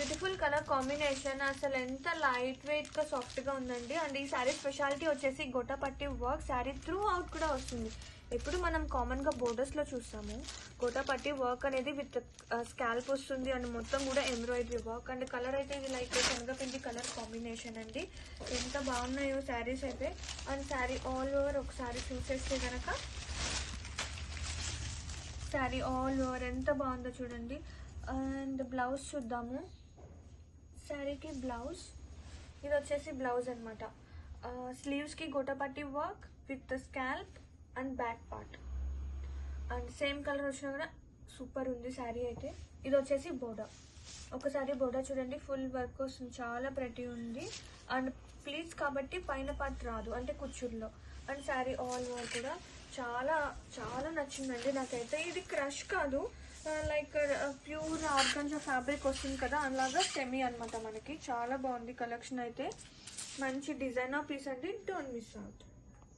Beautiful colour combination, అసలు ఎంత light weight గా సాఫ్ట్ గా ఉందండి. అండ్ ఈ శారీ స్పెషాలిటీ వచ్చేసి gota patti work sari through out కూడా వస్తుంది. ఎప్పుడు మనం కామన్ గా బోర్డర్స్ లో చూస్తాము, గోటాపట్టి వర్క్ అనేది విత్ స్కాల్ప్ వస్తుంది అండ్ మొత్తం కూడా ఎంబ్రాయిడరీ వర్క్. అండ్ కలర్ అయితే ఇది లైక్ శనగపిండి కలర్ కాంబినేషన్ అండి. ఎంత బాగున్నాయో శారీస్ అయితే. అండ్ శారీ ఆల్ ఓవర్ ఒకసారి చూసేస్తే కనుక శారీ ఆల్ ఓవర్ ఎంత బాగుందో చూడండి. అండ్ బ్లౌజ్ చూద్దాము. శారీకి బ్లౌజ్ ఇది వచ్చేసి బ్లౌజ్ అనమాట. స్లీవ్స్కి గోటాపట్టి work with scalp and back part. And same colour వచ్చినా కూడా సూపర్ ఉంది శారీ అయితే. ఇది వచ్చేసి బోర్డర్. ఒకసారి బోర్డర్ చూడండి, ఫుల్ వర్క్ వస్తుంది, చాలా ప్రతి ఉంది. అండ్ ప్లీట్స్ కాబట్టి పైన పార్ట్ రాదు, అంటే కుచ్చుర్లో. అండ్ శారీ ఆల్ ఓవర్ కూడా చాలా చాలా నచ్చిందండి నాకైతే. ఇది క్రష్ కాదు, లైక్ ప్యూర్ ఆర్గాన్జా ఫ్యాబ్రిక్ వస్తుంది కదా, అలాగా సెమీ అనమాట మనకి. చాలా బాగుంది కలెక్షన్ అయితే. మంచి డిజైనర్ పీస్ అండి, డోంట్ మిస్ అవుట్.